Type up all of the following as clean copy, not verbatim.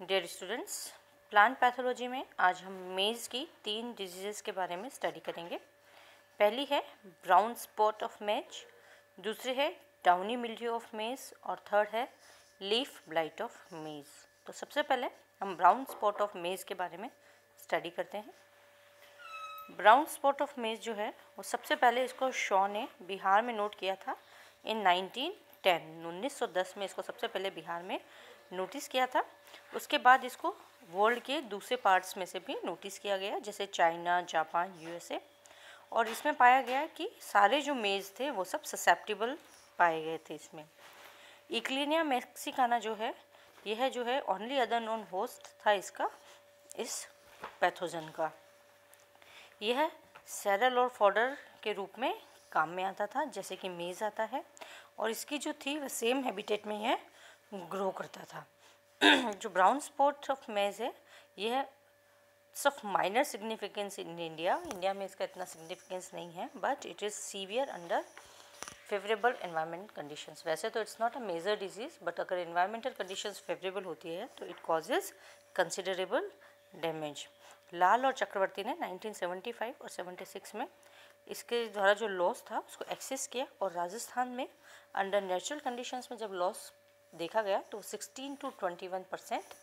Dear students, plant pathology में आज हम मेज़ की 3 डिजीज़ के बारे में स्टडी करेंगे। पहली है ब्राउन स्पॉट ऑफ मेज, दूसरी है डाउनी मिल्ड्यू ऑफ मेज और थर्ड है लीफ ब्लाइट ऑफ मेज। तो सबसे पहले हम ब्राउन स्पॉट ऑफ मेज के बारे में स्टडी करते हैं। ब्राउन स्पॉट ऑफ मेज जो है वो सबसे पहले इसको शॉ ने बिहार में नोट किया था इन 1910 में इसको सबसे पहले बिहार में नोटिस किया था। उसके बाद इसको वर्ल्ड के दूसरे पार्ट्स में से भी नोटिस किया गया, जैसे चाइना, जापान, यूएसए। और इसमें पाया गया कि सारे जो मेज थे वो सब ससेप्टिबल पाए गए थे। इसमें इक्लिनिया मैक्सिकाना जो है यह जो है ओनली अदर नोन होस्ट था इसका, इस पैथोजन का। यह सैरल और फॉडर के रूप में काम में आता था, जैसे कि मेज़ आता है, और इसकी जो थी वह सेम हैबिटेट में यह ग्रो करता था। जो ब्राउन स्पॉट ऑफ मेज है यह of minor significance in India में इसका इतना सिग्निफिकेंस नहीं है, but it is severe under favourable environment conditions. वैसे तो it's not a major disease, but अगर एनवायरमेंटल कंडीशंस फेवरेबल होती है तो it causes considerable damage. Lal और चक्रवर्ती ने 1975 और 76 में इसके द्वारा जो लॉस था उसको एक्सेस किया, और राजस्थान में अंडर नेचुरल कंडीशंस में जब लॉस देखा गया तो 16 to 21%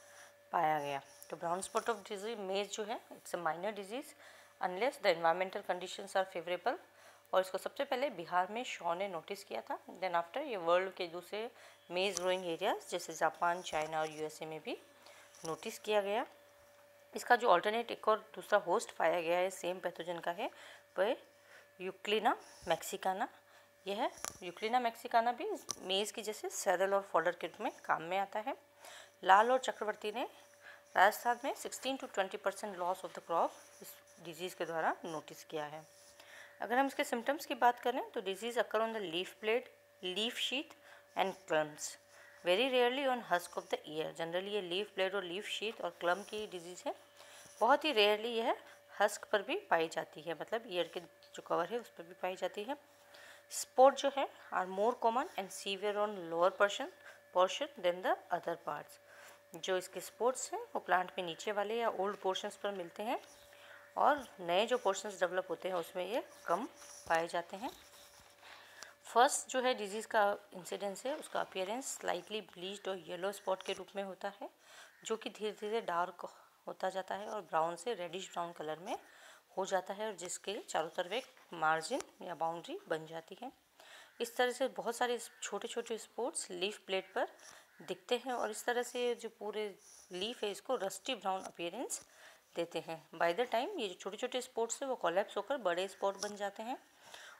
पाया गया। तो brown spot of disease maize जो है it's a minor disease unless the environmental conditions are favourable, और इसको सबसे पहले बिहार में शॉ ने नोटिस किया था। देन आफ्टर ये वर्ल्ड के दूसरे मेज ग्रोइंग एरियाज जैसे जापान, चाइना और यूएसए में भी नोटिस किया गया। इसका जो ऑल्टरनेट एक और दूसरा होस्ट पाया गया है सेम पैथोजन का है वह यूक्लिना मैक्सिकाना। यह यूक्लिना मैक्सिकाना भी मेज़ की जैसे सैरल और फॉडर के रूप में काम में आता है। लाल और चक्रवर्ती ने राजस्थान में 16 to 20% loss of the crop इस डिजीज़ के द्वारा नोटिस किया है। अगर हम इसके सिम्टम्स की बात करें तो disease occur on the leaf blade, leaf sheath and clumps, very rarely on husk of the year. Generally ये लीफ ब्लेड और लीफ शीथ और क्लम की डिजीज़ है, बहुत ही रेयरली यह हस्क पर भी पाई जाती है, मतलब ईयर के जो कवर है उस पर भी पाई जाती है। स्पॉट जो है are more common and severe on lower portion than the other parts. जो इसके स्पॉट्स हैं वो प्लांट में नीचे वाले या ओल्ड पोर्शंस पर मिलते हैं, और नए जो पोर्शंस डेवलप होते हैं उसमें ये कम पाए जाते हैं। फर्स्ट जो है डिजीज़ का इंसिडेंस है उसका अपीयरेंस स्लाइटली ब्लीच्ड और येलो स्पॉट के रूप में होता है, जो कि धीरे धीरे डार्क होता जाता है और ब्राउन से रेडिश ब्राउन कलर में हो जाता है, और जिसके चारों तरफ एक मार्जिन या बाउंड्री बन जाती है। इस तरह से बहुत सारे छोटे छोटे स्पॉट्स लीफ प्लेट पर दिखते हैं, और इस तरह से जो पूरे लीफ है इसको रस्टी ब्राउन अपीयरेंस देते हैं। बाय द टाइम ये जो छोटे छोटे स्पॉट्स है वो कोलैप्स होकर बड़े स्पॉट बन जाते हैं,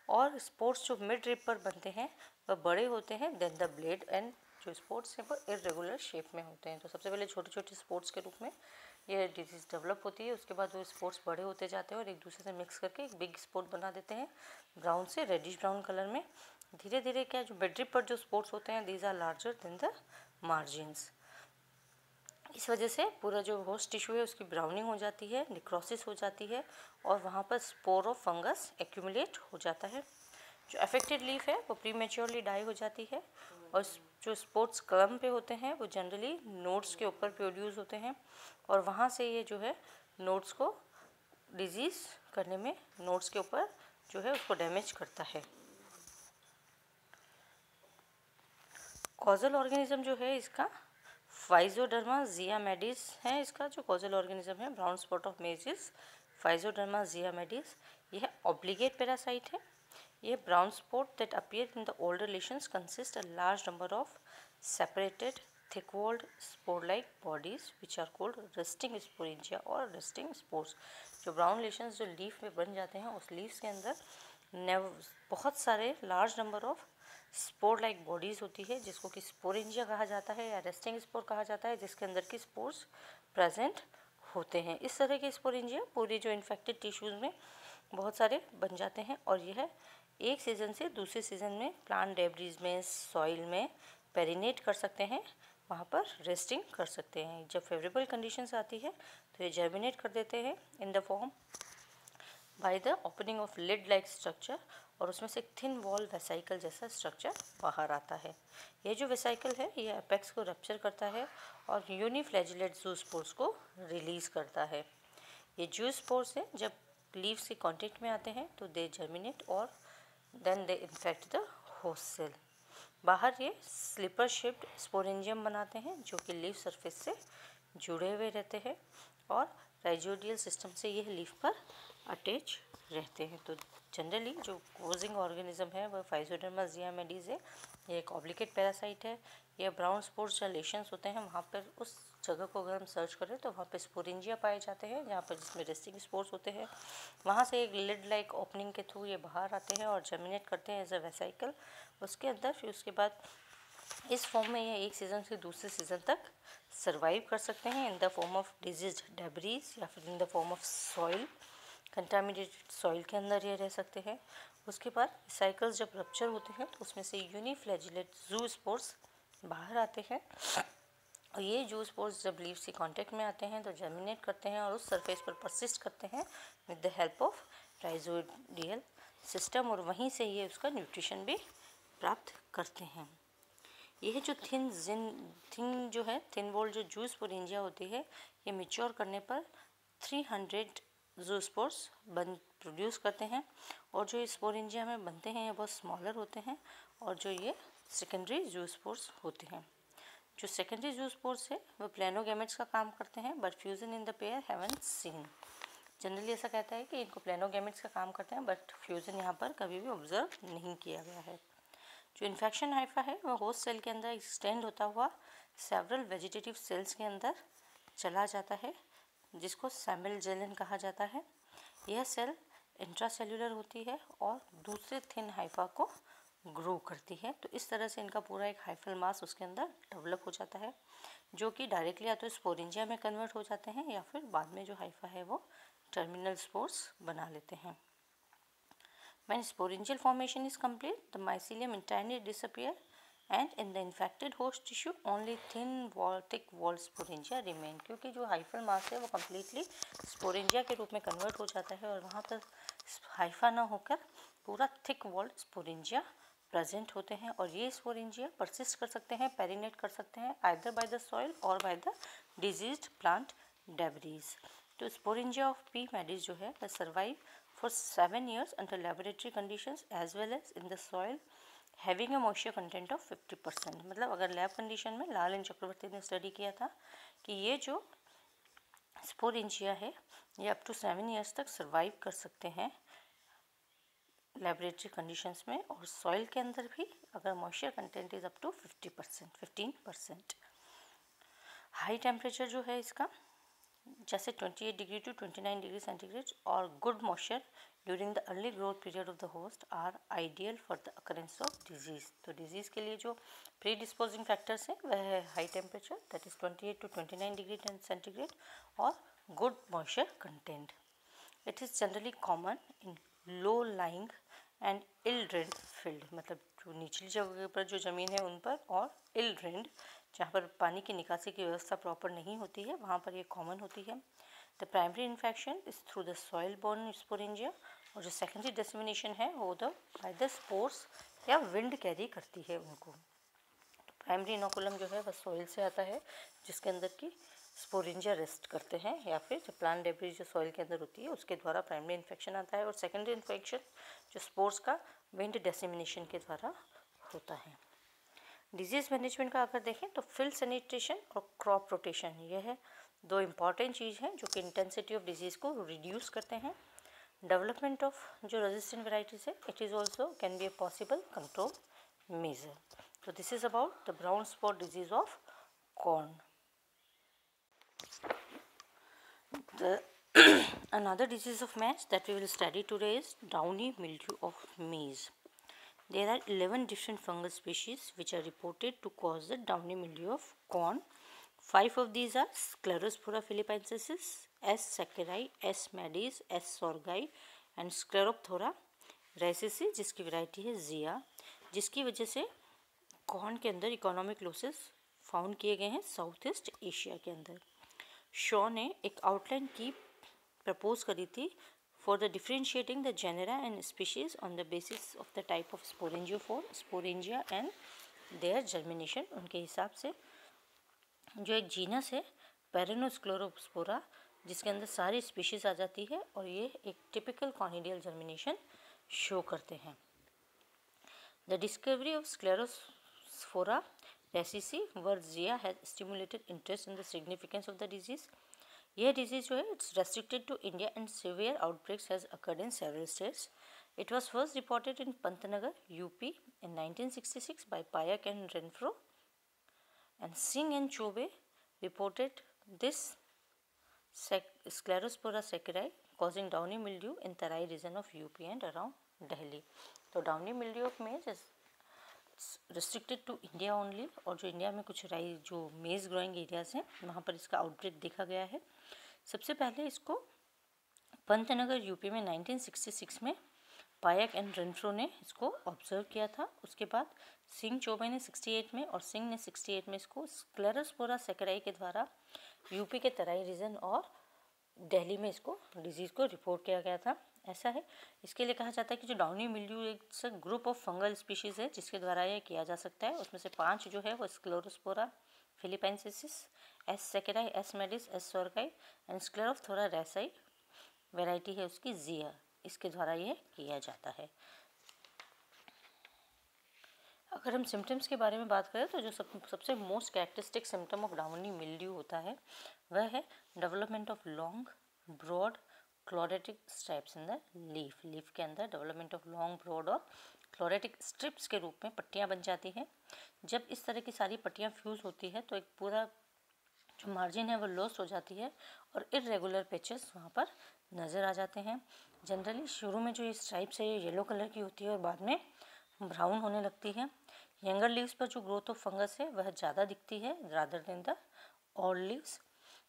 और स्पॉट्स जो मिड रिप पर बनते हैं वह बड़े होते हैं देन द ब्लेड, एंड जो स्पॉट्स हैं वो इरेगुलर शेप में होते हैं। तो सबसे पहले छोटे छोटे स्पॉट्स के रूप में ये डिजीज़ डेवलप होती है, उसके बाद वो स्पॉट्स बड़े होते जाते हैं और एक दूसरे से मिक्स करके एक बिग स्पॉट बना देते हैं ब्राउन से रेडिश ब्राउन कलर में। धीरे धीरे क्या जो मिड रिप पर जो स्पॉट्स होते हैं these are larger than the margins. इस वजह से पूरा जो होस्ट टिश्यू है उसकी ब्राउनिंग हो जाती है, निक्रोसिस हो जाती है, और वहाँ पर स्पोर ऑफ फंगस एक्यूमुलेट हो जाता है। जो अफेक्टेड लीफ है वो प्रीमेच्योरली डाई हो जाती है, और जो स्पॉट्स क्लम पे होते हैं वो जनरली नोड्स के ऊपर प्रोड्यूस होते हैं, और वहाँ से ये जो है नोड्स को डिजीज़ करने में नोड्स के ऊपर जो है उसको डैमेज करता है। कॉजल ऑर्गेनिज्म जो है इसका फाइजोडर्मा जियामेडिस है। इसका जो कॉजल ऑर्गेनिज्म है brown spot of maize physoderma zea maydis, यह ऑब्लिगेट पैरासाइट है। ये brown spot that appear in the older lesions consist a large number of separated thick walled spore like bodies which are called resting sporangia और resting spores. जो brown lesions जो leaf में बन जाते हैं उस लीव्स के अंदर बहुत सारे large number of spore like bodies होती है, जिसको कि स्पोरेंजिया कहा जाता है या रेस्टिंग स्पोर कहा जाता है, जिसके अंदर की स्पोर्स प्रेजेंट होते हैं। इस तरह के स्पोरेंजिया पूरे जो इन्फेक्टेड टिश्यूज़ में बहुत सारे बन जाते हैं, और यह एक सीज़न से दूसरे सीज़न में प्लांट डेब्रीज में, सॉइल में पेरिनेट कर सकते हैं, वहाँ पर रेस्टिंग कर सकते हैं। जब फेवरेबल कंडीशंस आती है तो ये जर्मिनेट कर देते हैं in the form by the opening of lid like structure, और उसमें से एक थिन वॉल वेसाइकल जैसा स्ट्रक्चर बाहर आता है। ये जो वेसाइकल है ये एपेक्स को रप्चर करता है और यूनिफ्लैजिलेट ज़ूस्पोर्स को रिलीज़ करता है। ये ज़ूस्पोर्स है जब लीव्स के कांटेक्ट में आते हैं तो दे जर्मिनेट और then they infect the host cell. बाहर ये स्लीपर शेप्ड स्पोरेंजियम बनाते हैं जो कि लीफ सरफेस से जुड़े हुए रहते हैं और राइजोडियल सिस्टम से ये लीफ पर अटैच रहते हैं। तो जनरली जो कोजिंग ऑर्गेनिज्म है वह फाइजोडर्मा जियामेडीज है। ये एक ऑब्लिकेट पैरासाइट है। ये ब्राउन स्पोर्स या लेशंस होते हैं, वहाँ पर उस जगह को अगर हम सर्च करें तो वहाँ पे स्पोरेंजिया पाए जाते हैं जहाँ पर जिसमें रेस्टिंग स्पोर्स होते हैं। वहाँ से एक लिड लाइक ओपनिंग के थ्रू ये बाहर आते हैं और जर्मिनेट करते हैं एज अ वेसाइकल उसके अंदर। फिर उसके बाद इस फॉर्म में ये एक सीज़न से दूसरे सीज़न तक सर्वाइव कर सकते हैं in the form of disease debris या फिर इन the form of soil, contaminated soil के अंदर ये रह सकते हैं। उसके बाद साइकिल्स जब रप्चर होते हैं तो उसमें से यूनिफ्लैजिलेट ज़ूस्पोर्स बाहर आते हैं और ये ज़ूस्पोर्स जब लीव्स के कांटेक्ट में आते हैं तो जर्मिनेट करते हैं और उस सरफेस पर परसिस्ट करते हैं with the help of rhizoidal system, और वहीं से ये उसका न्यूट्रिशन भी प्राप्त करते हैं। यह जो थिन जो है थिन वॉल जो ज़ूस्पोरेंजिया होती है ये मैच्योर करने पर 300 ज़ूस्पोर्स प्रोड्यूस करते हैं और जो स्पोरेंजिया में बनते हैं ये बहुत स्मॉलर होते हैं और जो ये सेकेंडरी ज़ूस्पोर्स होते हैं। जो सेकेंडरी ज़ूस्पोर्स है वो प्लेनोगैमेट्स का काम करते हैं but fusion in the pair haven't seen. Generally ऐसा कहता है कि इनको प्लेनोगैमेट्स का काम करते हैं बट फ्यूजन यहाँ पर कभी भी ऑब्जर्व नहीं किया गया है। जो इन्फेक्शन हाइफा है वह होस्ट सेल के अंदर एक्सटेंड होता हुआ सेवरल वेजिटेटिव सेल्स के अंदर चला जाता है जिसको सैमेलजेलन कहा जाता है। यह सेल इंट्रासेल्युलर होती है और दूसरे थिन हाइफा को ग्रो करती है। तो इस तरह से इनका पूरा एक हाइफल मास उसके अंदर डेवलप हो जाता है जो कि डायरेक्टली या तो स्पोरेंजिया में कन्वर्ट हो जाते हैं या फिर बाद में जो हाइफा है वो टर्मिनल स्पोर्स बना लेते हैं। When sporangial formation is complete, the mycelium entirely disappear and in the infected host tissue only thick walled sporangia remain। क्योंकि जो हाइफल मास है वो completely sporangia के रूप में कन्वर्ट हो जाता है और वहाँ पर हाइफा ना होकर पूरा thick walled sporangia प्रेजेंट होते हैं और ये स्पोरेंजिया परसिस्ट कर सकते हैं, पेरिनेट कर सकते हैं आइदर बाय द सॉइल और by the diseased plant debris. तो स्पोरेंजिया ऑफ पी मैडीज जो है वह survive for 7 years under laboratory conditions as well as in the soil having a moisture content of 50%। मतलब अगर लैब कंडीशन में लाल and चक्रवर्ती ने study किया था कि ये जो स्पोरेंजिया है ये अप टू 7 years तक सर्वाइव कर सकते हैं लेबोरेटरी कंडीशंस में और सॉइल के अंदर भी अगर moisture content is up to 15%। High temperature जो है इसका जैसे 28 डिग्री टू 29 डिग्री सेंटीग्रेड और good moisture during the early growth period of the host are ideal for the occurrence of disease. तो डिजीज़ के लिए जो प्री डिस्पोजिंग फैक्टर्स हैं वह है हाई टेम्परेचर दैट इज़ 28 टू 29 डिग्री सेंटीग्रेड और good moisture content. It is generally common in low lying and ill drained field, मतलब जो निचली जगह पर जो ज़मीन है उन पर और इल ड्रेन्ड जहाँ पर पानी की निकासी की व्यवस्था प्रॉपर नहीं होती है वहाँ पर ये कॉमन होती है। The primary infection is through the soil borne sporangia और जो सेकेंडरी डिसेमिनेशन है वो बाय द स्पोर्स या विंड कैरी करती है उनको। तो प्राइमरी इनोकुलम जो है वह सॉइल से आता है जिसके अंदर की स्पोरेंजिया रेस्ट करते हैं या फिर जो प्लांट डेब्रीज जो सॉइल के अंदर होती है उसके द्वारा प्राइमरी इन्फेक्शन आता है और सेकेंडरी इन्फेक्शन जो स्पोर्स का विंड डेसिमिनेशन के द्वारा होता है। डिजीज़ मैनेजमेंट का अगर देखें तो फील्ड सैनिटेशन और क्रॉप रोटेशन यह है दो इम्पॉर्टेंट चीज़ हैं जो कि इंटेंसिटी ऑफ डिजीज़ को रिड्यूस करते हैं। डेवलपमेंट ऑफ जो रेजिस्टेंट वेराइटीज़ है it is also can be a possible control measure. तो this is about the brown spot disease of corn. Another disease of maize that we will study today is downy mildew of maize. There are 11 different fungal species which are reported to cause the downy mildew of corn. 5 of these are Sclerospora philippensis, S. saccharei, S. madeis, S. sorghai and Scleropthora raceyi जिसकी variety है जिया, जिसकी वजह से corn के अंदर economic losses found किए गए हैं साउथ ईस्ट एशिया के अंदर। शॉ ने एक आउटलाइन की प्रपोज करी थी for the differentiating the genera and species on the basis of the type of sporangiophore, sporangia and their germination। उनके हिसाब से जो एक जीनस है पेरिनोस्क्लेरोस्पोरा जिसके अंदर सारी स्पीशीज़ आ जाती है और ये एक टिपिकल कॉनिडियल जर्मिनेशन शो करते हैं। The discovery of Sclerospora rayssiae var zeae has stimulated interest in the significance of the disease. यह डिजीज़ जो है it's restricted to India and severe outbreaks has occurred in several states. It was first reported in Pantnagar UP in 1966 by Payak and Renfro and Singh and Chobe reported this Sclerospora sacchari causing downy mildew in Tarai region of UP and around Delhi। तो downy mildew of maize is restricted to India only और जो India में कुछ राई जो मेज़ growing areas हैं वहाँ पर इसका आउटब्रेक देखा गया है। सबसे पहले इसको पंतनगर यूपी में 1966 में पायक एंड रेनफ्रो ने इसको ऑब्जर्व किया था। उसके बाद सिंह चौबे ने 68 में और सिंह ने 68 में इसको स्क्लेरोस्पोरा सैकराई के द्वारा यूपी के तराई रीजन और दिल्ली में इसको डिजीज़ को रिपोर्ट किया गया था। ऐसा है, इसके लिए कहा जाता है कि जो डाउनी मिल्ड्यू एक ग्रुप ऑफ फंगल स्पीशीज़ है जिसके द्वारा यह किया जा सकता है। उसमें से 5 जो है वो Sclerospora philippinensis, S sacchari, S maydis, S sorghi and Sclerophthora rayssiae variety है उसकी जिया, इसके द्वारा यह किया जाता है। अगर हम सिम्टम्स के बारे में बात करें तो जो सबसे most characteristic symptom of downy mildew होता है वह है development of long broad chlorotic stripes in the leaf. Leaf के अंदर डेवलपमेंट ऑफ लॉन्ग ब्रॉड और क्लोरेटिक स्ट्रिप्स के रूप में पट्टियाँ बन जाती हैं। जब इस तरह की सारी पट्टियाँ फ्यूज़ होती है तो एक पूरा जो मार्जिन है वो लॉस हो जाती है और इरेगुलर पैचेस वहाँ पर नज़र आ जाते हैं। जनरली शुरू में जो ये स्ट्राइप्स है ये येलो कलर की होती है और बाद में ब्राउन होने लगती है। यंगर लीव्स पर जो ग्रोथ ऑफ फंगस है वह ज़्यादा दिखती है rather than the old leaves.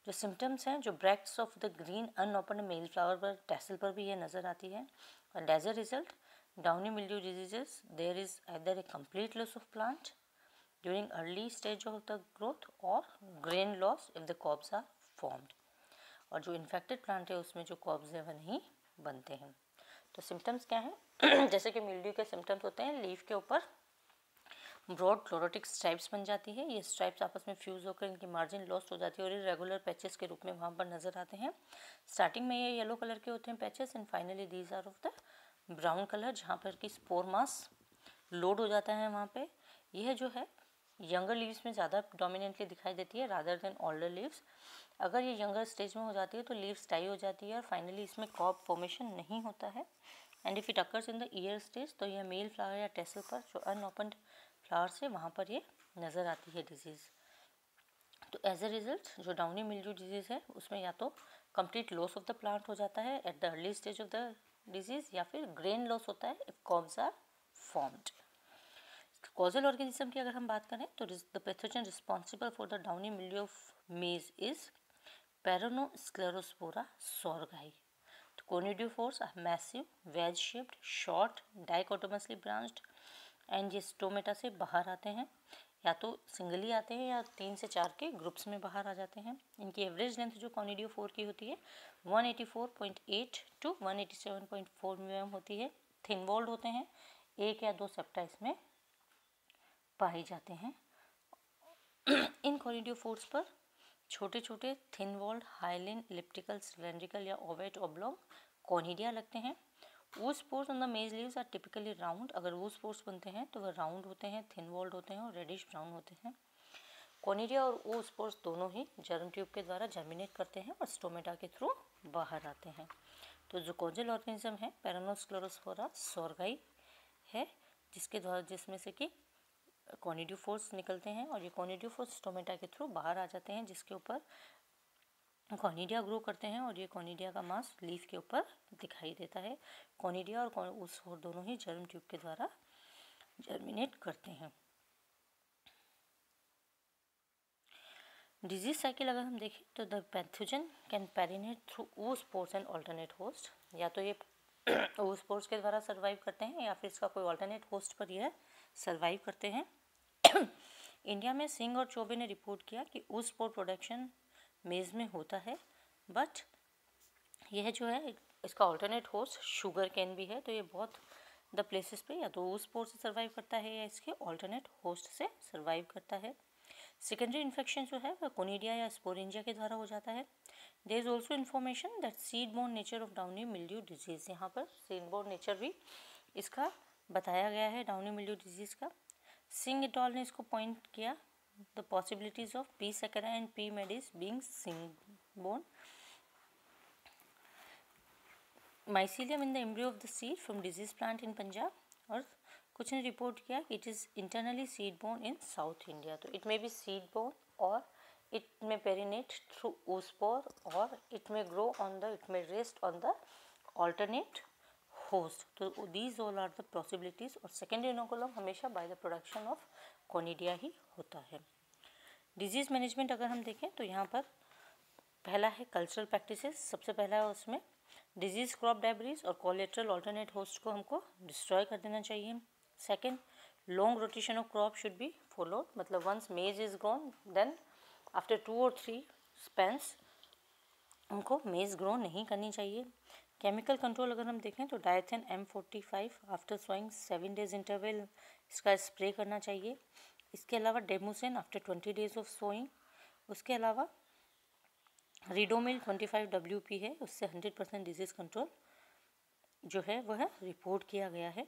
जो सिम्टम्स हैं जो bracts of the green unopen male flower पर टैसल पर भी ये नज़र आती है। और as a result downy mildew diseases there is either a complete loss of plant during early stage of the growth और grain loss if the cobs are formed. और जो इन्फेक्टेड प्लांट है उसमें जो कॉब्स हैं वह नहीं बनते हैं। तो सिम्टम्स क्या हैं जैसे कि मिल्ड्यू के सिम्टम्स होते हैं लीफ के ऊपर ब्रॉड क्लोरोटिक स्ट्राइप्स बन जाती है। ये स्ट्राइप्स आपस में फ्यूज़ होकर इनकी मार्जिन लॉस्ट हो जाती है और इरेगुलर पैचेस के रूप में वहाँ पर नज़र आते हैं। स्टार्टिंग में ये येलो कलर के होते हैं patches and finally these are of the brown colour जहाँ पर कि स्पोर मास लोड हो जाता है वहाँ पे। यह जो है यंगर लीव्स में ज़्यादा डोमिनेंटली दिखाई देती है रादर देन ओल्डर लीव्स। अगर ये यंगर स्टेज में हो जाती है तो लीव्स टाई हो जाती है और फाइनली इसमें कॉब फॉर्मेशन नहीं होता है। And if it occurs in the year stage तो यह मेल फ्लावर या टेसल पर जो अनओपन्ड फ्लावर्स है वहाँ पर ये नज़र आती है डिजीज़। तो एज ए रिजल्ट जो डाउनी मिल्ड्यू डिजीज़ है उसमें या तो complete loss of the plant हो जाता है at the early stage of the disease या फिर ग्रेन लॉस होता है if cobs are formed. Causal organism की अगर हम बात करें तो the pathogen responsible for the downy mildew of maize is Peronosclerospora sorghi. The conidiophores are massive, wedge-shaped, short, dichotomously branched and ये स्टोमेटा से बाहर आते हैं, या तो सिंगली आते हैं या 3 से 4 के ग्रुप्स में बाहर आ जाते हैं। इनकी एवरेज लेंथ जो कॉनिडियोफोर की होती है 184.8 टू 187.4 mm होती है। थिन वॉल्ड होते हैं, 1 या 2 सेप्टा इसमें पाए जाते हैं। इन कॉनिडियोफोर्स पर छोटे छोटे thin walled hyaline elliptical cylindrical या ओवेट ओब्लॉन्ग कॉनिडिया लगते हैं। वो spores on the maize leaves are typically round. अगर वो स्पोर्स बनते हैं तो वह राउंड होते हैं, थिन वॉल्ड होते हैं और रेडिश ब्राउन होते हैं। कॉनिडिया और वो स्पोर्स दोनों ही जर्म ट्यूब के द्वारा जर्मिनेट करते हैं और स्टोमेटा के थ्रू बाहर आते हैं। तो जो कॉजल ऑर्गेनिज्म है पेरिनोस्क्लेरोस्पोरा सोरगाई है जिसमें से कि कॉनिडियोफोर्स निकलते हैं और ये कॉनिडियोफोर्स स्टोमेटा के थ्रू बाहर आ जाते हैं जिसके ऊपर कॉनिडिया ग्रो करते हैं और ये कॉनिडिया का मास लीफ के ऊपर दिखाई देता है। कॉनिडिया और दोनों ही जर्म ट्यूब के द्वारा जर्मिनेट करते हैं। डिजीज साइकिल अगर हम देखें तो the pathogen can perennate through oospores and alternate host. या तो ये oospores के द्वारा सर्वाइव करते हैं या फिर इसका कोई ऑल्टरनेट होस्ट पर यह सर्वाइव करते हैं। इंडिया में सिंह और चौबे ने रिपोर्ट किया कि oospore प्रोडक्शन मेज में होता है, बट यह जो है इसका ऑल्टरनेट होस्ट शुगर कैन भी है, तो ये बहुत द प्लेसेस पे या तो उस स्पोर से सर्वाइव करता है या इसके ऑल्टरनेट होस्ट से सर्वाइव करता है। सेकेंडरी इन्फेक्शन जो है वह कोनिडिया या स्पोरेंजिया के द्वारा हो जाता है। There is also information that seed borne nature of downy mildew disease, यहाँ पर सीड बोर्न नेचर भी इसका बताया गया है डाउनी मिल्ड्यू डिजीज का। सिंह एट ऑल ने इसको पॉइंट किया the possibilities of P sacchari and P maydis being सिंग borne mycelium in the embryo of the seed from disease plant in Punjab, और कुछ ने रिपोर्ट किया it is internally seed borne in South India. तो it may be seed borne और it may perennate through oospore और it may grow on the it may rest on the alternate host। तो these all are the possibilities. और secondary inoculum हमेशा by the production of conidia ही होता है। Disease management अगर हम देखें तो यहाँ पर पहला है कल्चरल प्रैक्टिसेस। सबसे पहला है उसमें डिजीज़ क्रॉप डेब्रीज और कोलेट्रल ऑल्टरनेट होस्ट को हमको डिस्ट्रॉय कर देना चाहिए। Second, long rotation of crop should be followed, मतलब once maize is gone then after 2 or 3 spans हमको मेज ग्रो नहीं करनी चाहिए। केमिकल कंट्रोल अगर हम देखें तो Dithane M45 after sowing 7 days interval इसका स्प्रे करना चाहिए। इसके अलावा डेमोसिन आफ्टर 20 days ऑफ सोइंग। उसके अलावा रीडोमिल 25 WP है, उससे 100% डिजीज़ कंट्रोल जो है वह रिपोर्ट किया गया है।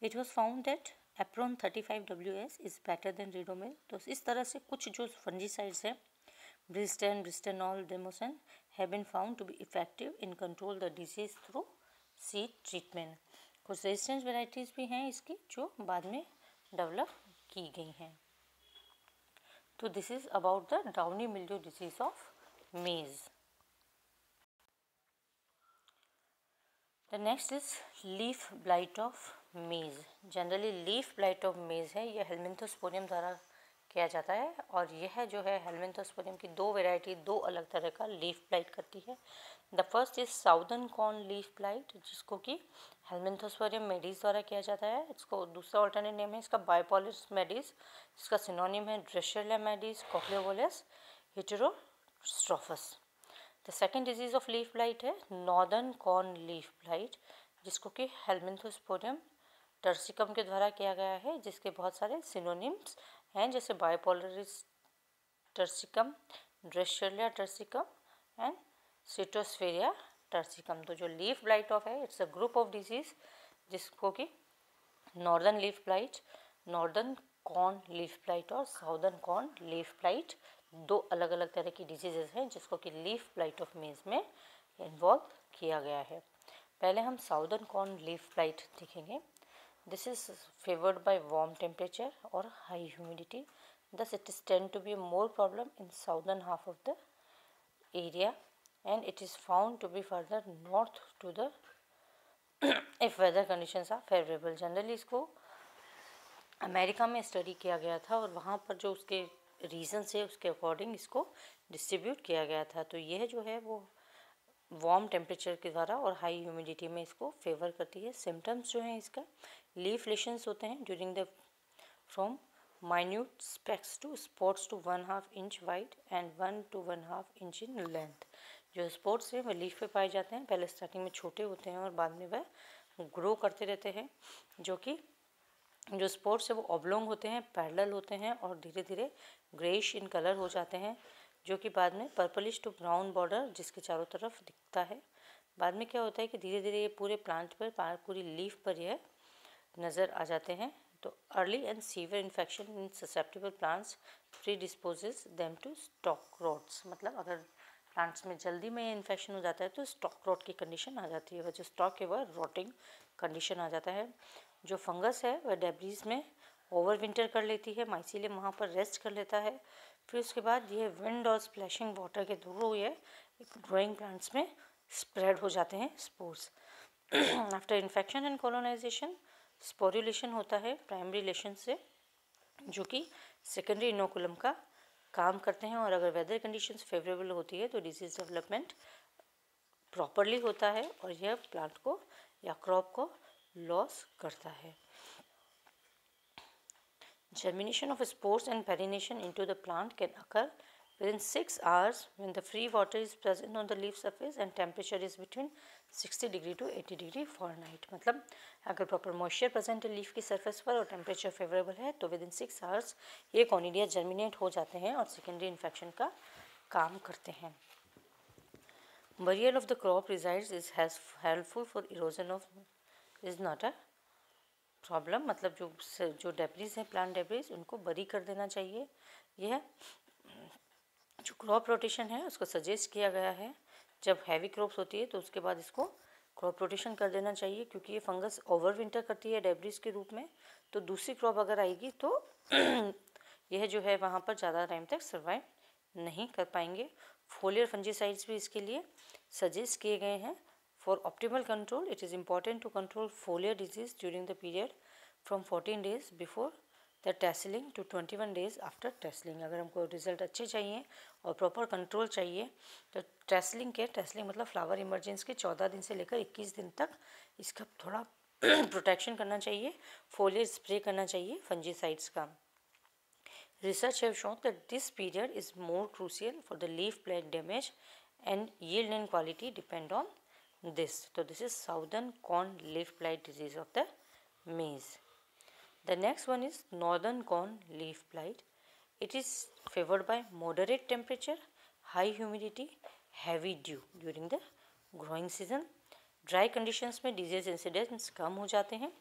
It was found that Apron 35 WS is better than Ridomil. तो इस तरह से कुछ जो फंजीसाइड्स हैं Brestan, Brestanol, Demosan have been found to be effective in control the disease through seed treatment. कुछ रेजिस्टेंस वेराइटीज़ भी हैं इसकी जो बाद में डेवलप की गई हैं। तो this is about the downy mildew disease of maize. The next is leaf blight of maize. Generally leaf blight of maize है, यह हेलमिंथोस्पोरियम द्वारा किया जाता है और यह जो है हेलमिंथोस्पोरियम की दो वेराइटी दो अलग तरह का लीफ ब्लाइट करती है। The first is southern corn leaf blight जिसको कि हेलमिंथोस्पोरियम मेडिस द्वारा किया जाता है। इसको दूसरा ऑल्टरनेट नेम है इसका बायोपोलिस मेडिस, इसका सिनोनिम है Drechslera maydis Cochliobolus heterostrophus. The second disease of leaf blight है नॉर्दर्न कॉर्न लीफ ब्लाइट जिसको कि हेलमिंथोस्पोरियम टर्सिकम के द्वारा किया गया है, जिसके बहुत सारे सिनोनिम्स हैं जैसे बायोपोलरिस टर्सिकम, ड्रेशेरिया टर्सिकम एंड सिटोस्फेरिया टर्सिकम। तो जो लीफ ब्लाइट ऑफ है it's a group of disease जिसको कि northern leaf blight, northern corn leaf blight और साउदर्न कॉर्न लीफ ब्लाइट दो अलग अलग तरह की डिजीजेज हैं जिसको कि लीफ ब्लाइट ऑफ मेज में इन्वॉल्व किया गया है। पहले हम साउदर्न कॉर्न लीफ ब्लाइट देखेंगे। This is favoured by warm temperature और high humidity, thus it is tend to be a more problem in southern half of the area and it is found to be further north to the if weather conditions are favorable। Generally इसको America में study किया गया था और वहाँ पर जो उसके रीजन है उसके अकॉर्डिंग इसको डिस्ट्रीब्यूट किया गया था। तो यह जो है वो वार्म टेम्परेचर के द्वारा और हाई ह्यूमिडिटी में इसको फेवर करती है। सिम्टम्स जो हैं इसका लीफ लेशंस होते हैं during the from minute specks to spots to 1/2 inch wide and 1 to 1/2 inch in length। जो स्पॉट्स हैं वह लीफ पे पाए जाते हैं, पहले स्टार्टिंग में छोटे होते हैं और बाद में वह ग्रो करते रहते हैं। जो कि जो स्पॉट्स है वो ऑब्लोंग होते हैं, पैरेलल होते हैं और धीरे धीरे ग्रेइश इन कलर हो जाते हैं जो कि बाद में पर्पलिश टू ब्राउन बॉर्डर जिसके चारों तरफ दिखता है। बाद में क्या होता है कि धीरे धीरे ये पूरे प्लांट पर पूरी लीफ पर यह नज़र आ जाते हैं। तो early and severe infection in susceptible plants predisposes them to stalk rots, मतलब अगर प्लांट्स में जल्दी में इन्फेक्शन हो जाता है तो स्टॉक रॉट की कंडीशन आ जाती है, वह जो स्टॉक है वह रॉटिंग कंडीशन आ जाता है। जो फंगस है वह डेब्रीज में ओवर विंटर कर लेती है, माइसीलियम वहाँ पर रेस्ट कर लेता है, फिर उसके बाद ये विंड और स्प्लैशिंग वाटर के थ्रू ये ग्रोइंग प्लांट्स में स्प्रेड हो जाते हैं spores. After infection and colonization sporulation होता है प्राइमरी लेशन से जो कि सेकेंडरी इनोकुलम का काम करते हैं और अगर वेदर कंडीशंस फेवरेबल होती है तो डिजीज़ डेवलपमेंट प्रॉपरली होता है और यह प्लांट को या क्रॉप को लॉस करता है। Germination of spores and pollination into the plant can occur Within 6 hours, when the free water is present on the leaf surface and temperature is between 60 degree to 80 degree Fahrenheit, मतलब अगर proper moisture present है leaf की surface पर और temperature favourable है तो with in 6 hours ये conidia germinate हो जाते हैं और सेकेंडरी इन्फेक्शन का काम करते हैं. Burial of the crop resides is helpful for erosion of is not a problem, मतलब जो डेब्रीज है प्लांट डेब्रीज उनको बरी कर देना चाहिए. यह जो क्रॉप रोटेशन है उसको सजेस्ट किया गया है. जब हैवी क्रॉप्स होती है तो उसके बाद इसको क्रॉप रोटेशन कर देना चाहिए क्योंकि ये फंगस ओवर विंटर करती है डेब्रीज के रूप में. तो दूसरी क्रॉप अगर आएगी तो यह जो है वहाँ पर ज़्यादा टाइम तक सर्वाइव नहीं कर पाएंगे. फोलियर फंजीसाइड्स भी इसके लिए सजेस्ट किए गए हैं. For optimal control it is important to control foliar disease during the period from 14 days before the tasseling to 21 days after tasseling. अगर हमको रिजल्ट अच्छे चाहिए और प्रॉपर कंट्रोल चाहिए तो टेस्लिंग मतलब फ्लावर इमर्जेंस के 14 दिन से लेकर 21 दिन तक इसका थोड़ा प्रोटेक्शन करना चाहिए. फोलियर स्प्रे करना चाहिए फंजीसाइड्स का. Research have shown that this period is more crucial for the leaf blight damage and yield and quality depend on this. So this is southern corn leaf blight disease of the maize. The next one is northern corn leaf blight. It is favored by moderate temperature, high humidity, heavy dew during the growing season. Dry conditions में disease incidence कम हो जाते हैं.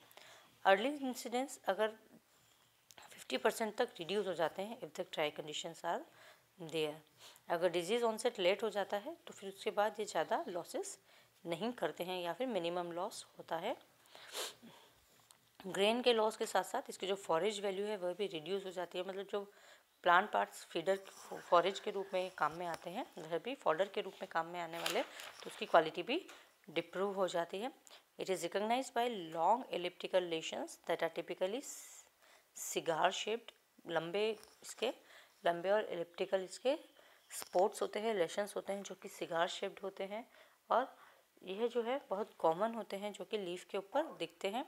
Early incidence अगर 50% तक reduce हो जाते हैं if the dry conditions are there. अगर डिजीज़ ऑनसेट लेट हो जाता है तो फिर उसके बाद ये ज़्यादा लॉसेस नहीं करते हैं या फिर मिनिमम लॉस होता है. ग्रेन के लॉस के साथ साथ इसकी जो फॉरेज वैल्यू है वह भी रिड्यूस हो जाती है. मतलब जो प्लांट पार्ट्स फीडर फॉरेज के रूप में काम में आते हैं वह भी फॉडर के रूप में काम में आने वाले तो उसकी क्वालिटी भी डिप्रूव हो जाती है. It is recognized by long elliptical lesions that are typically cigar shaped. लंबे और एलिप्टिकल इसके स्पॉट्स होते हैं, लेशंस होते हैं जो कि सिगार शेप्ड होते हैं और यह जो है बहुत कॉमन होते हैं जो कि लीफ के ऊपर दिखते हैं.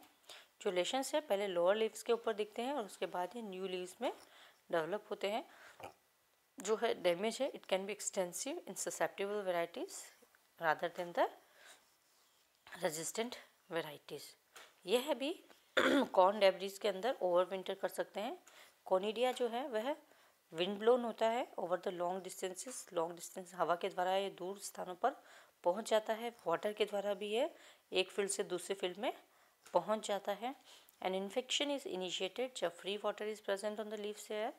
जो लेशंस है पहले लोअर लीव्स के ऊपर दिखते हैं और उसके बाद ये न्यू लीव्स में डेवलप होते हैं. जो है डैमेज है it can be extensive in susceptible varieties rather than the resistant varieties. यह भी कॉर्न डेब्रीज के अंदर ओवर विंटर कर सकते हैं. कोनिडिया जो है वह विंड ब्लोन होता है ओवर द लॉन्ग डिस्टेंस हवा के द्वारा ये दूर स्थानों पर पहुंच जाता है. वाटर के द्वारा भी ये एक फील्ड से दूसरे फील्ड में पहुंच जाता है. एन इन्फेक्शन इज इनिशिएटेड जब free water is present on the leaves air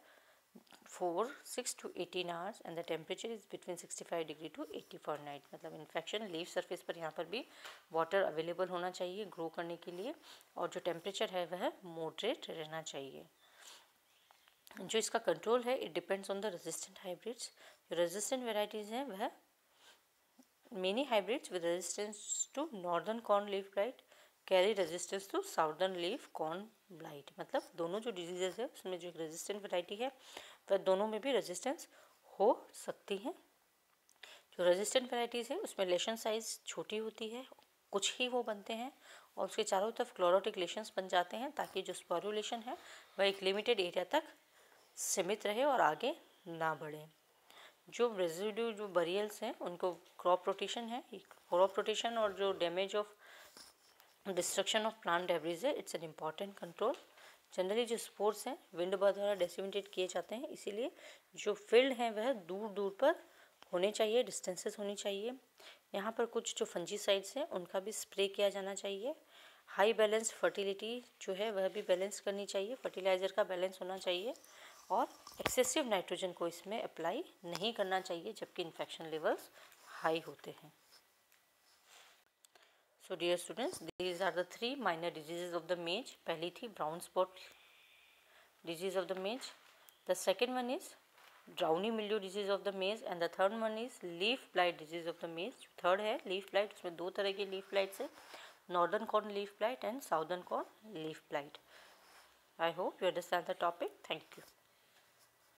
for 6 to 18 hours and the temperature is between 65 degree to 80 Fahrenheit. मतलब इन्फेक्शन लीफ सरफेस पर यहाँ पर भी वाटर अवेलेबल होना चाहिए ग्रो करने के लिए और जो टेम्परेचर है वह मॉडरेट रहना चाहिए. जो इसका कंट्रोल है it depends on the resistant hybrids. जो रेजिस्टेंट वेराइटीज़ हैं वह many hybrids with resistance to northern corn leaf blight carry resistance to southern leaf corn blight. मतलब दोनों जो डिजीज़ है उसमें जो एक रेजिस्टेंट वैरायटी है वह दोनों में भी रेजिस्टेंस हो सकती हैं. जो रेजिस्टेंट वैरायटीज़ है उसमें लेशन साइज़ छोटी होती है, कुछ ही वो बनते हैं और उसके चारों तरफ क्लोरोटिक लेशंस बन जाते हैं ताकि जो स्पोरुलेशन है वह एक लिमिटेड एरिया तक सीमित रहे और आगे ना बढ़े. जो रेजिड्यू जो बरियल्स हैं उनको क्रॉप रोटेशन है. क्रॉप रोटेशन और जो damage of destruction of plant debris है it's an important control. Generally जो स्पोर्ट्स हैं विंड द्वारा डेसिमेटेड किए जाते हैं इसीलिए जो फील्ड हैं वह दूर दूर पर होने चाहिए, डिस्टेंसेस होनी चाहिए. यहाँ पर कुछ जो फंजीसाइड्स हैं उनका भी स्प्रे किया जाना चाहिए. हाई बैलेंस फर्टिलिटी जो है वह भी बैलेंस करनी चाहिए, फर्टिलाइज़र का बैलेंस होना चाहिए और एक्सेसिव नाइट्रोजन को इसमें अप्लाई नहीं करना चाहिए जबकि इन्फेक्शन लेवल्स हाई होते हैं. So dear students, these are the 3 minor diseases of the maize. पहली थी brown spot disease of the maize. The second one is downy mildew disease of the maize and the third one is leaf blight disease of the maize. Third है leaf blight, उसमें दो तरह की leaf blights है, northern corn leaf blight and southern corn leaf blight. I hope you understand the topic. Thank you.